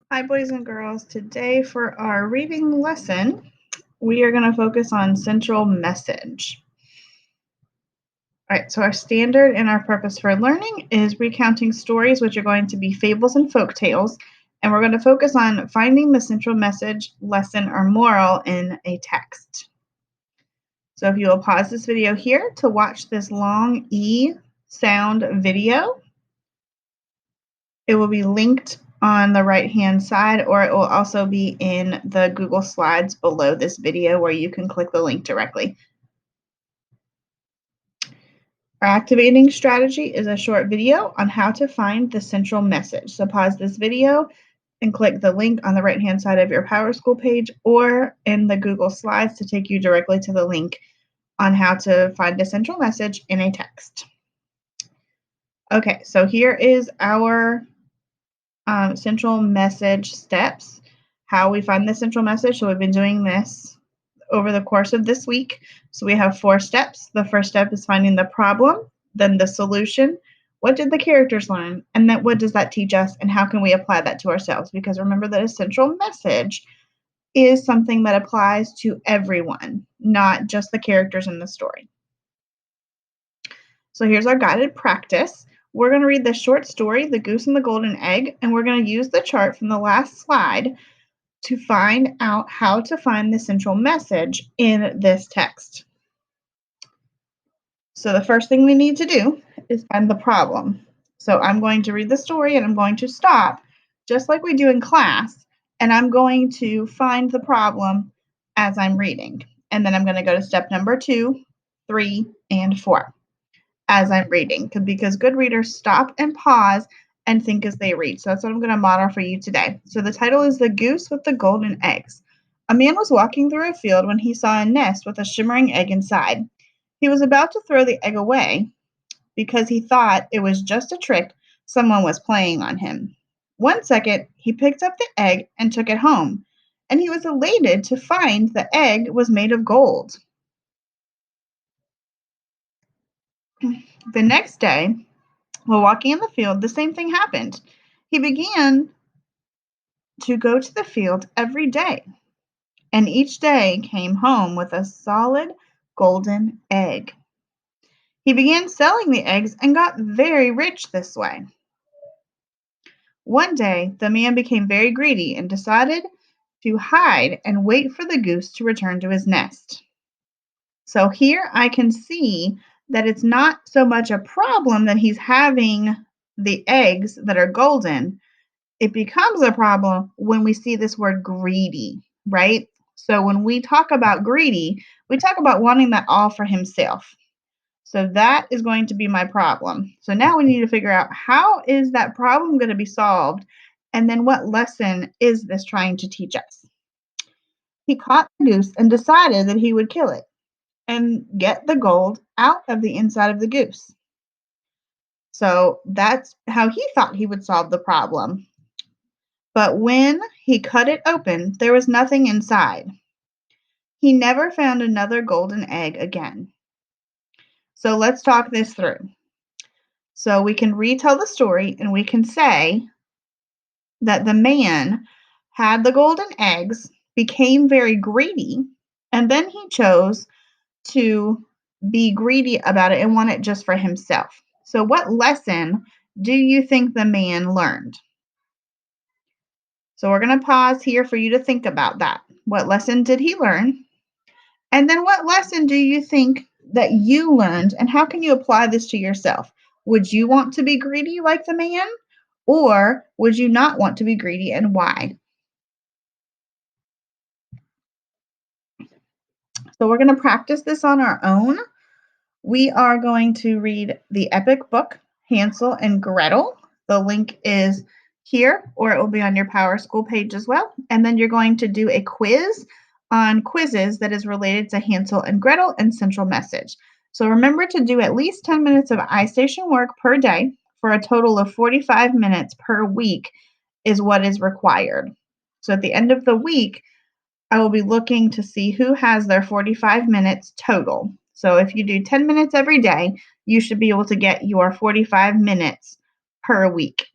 Hi, boys and girls. Today, for our reading lesson, we are going to focus on central message. All right, so our standard and our purpose for learning is recounting stories, which are going to be fables and folk tales, and we're going to focus on finding the central message, lesson, or moral in a text. So if you will pause this video here to watch this long E sound video, it will be linked on the right-hand side, or it will also be in the Google Slides below this video where you can click the link directly. Our activating strategy is a short video on how to find the central message. So pause this video and click the link on the right-hand side of your PowerSchool page or in the Google Slides to take you directly to the link on how to find a central message in a text. Okay, so here is our central message steps, how we find the central message. So we've been doing this over the course of this week. So we have 4 steps. The first step is finding the problem, then the solution. What did the characters learn? And then what does that teach us? And how can we apply that to ourselves? Because remember that a central message is something that applies to everyone, not just the characters in the story. So here's our guided practice. We're going to read the short story, The Goose and the Golden Egg, and we're going to use the chart from the last slide to find out how to find the central message in this text. So the first thing we need to do is find the problem. So I'm going to read the story and I'm going to stop, just like we do in class, and I'm going to find the problem as I'm reading. And then I'm going to go to step number 2, 3, and 4. As I'm reading, because good readers stop and pause and think as they read. So that's what I'm going to model for you today. So the title is The Goose with the Golden Eggs. A man was walking through a field when he saw a nest with a shimmering egg inside. He was about to throw the egg away because he thought it was just a trick someone was playing on him. 1 second, he picked up the egg and took it home, and he was elated to find the egg was made of gold. The next day, while walking in the field, the same thing happened. He began to go to the field every day, and each day came home with a solid golden egg. He began selling the eggs and got very rich this way. One day, the man became very greedy and decided to hide and wait for the goose to return to his nest. So here I can see that it's not so much a problem that he's having the eggs that are golden. It becomes a problem when we see this word greedy, right? So when we talk about greedy, we talk about wanting that all for himself. So that is going to be my problem. So now we need to figure out, how is that problem going to be solved? And then what lesson is this trying to teach us? He caught the goose and decided that he would kill it and get the gold out of the inside of the goose. So that's how he thought he would solve the problem. But when he cut it open, there was nothing inside. He never found another golden egg again. So let's talk this through. So we can retell the story and we can say that the man had the golden eggs, became very greedy, and then he chose to be greedy about it and want it just for himself. So what lesson do you think the man learned? So we're going to pause here for you to think about that. What lesson did he learn? And then what lesson do you think that you learned, and how can you apply this to yourself? Would you want to be greedy like the man, or would you not want to be greedy, and why? So we're going to practice this on our own. We are going to read the epic book, Hansel and Gretel. The link is here, or it will be on your PowerSchool page as well. And then you're going to do a quiz on quizzes that is related to Hansel and Gretel and central message. So remember to do at least 10 minutes of iStation work per day, for a total of 45 minutes per week is what is required. So at the end of the week, I will be looking to see who has their 45 minutes total. So if you do 10 minutes every day, you should be able to get your 45 minutes per week.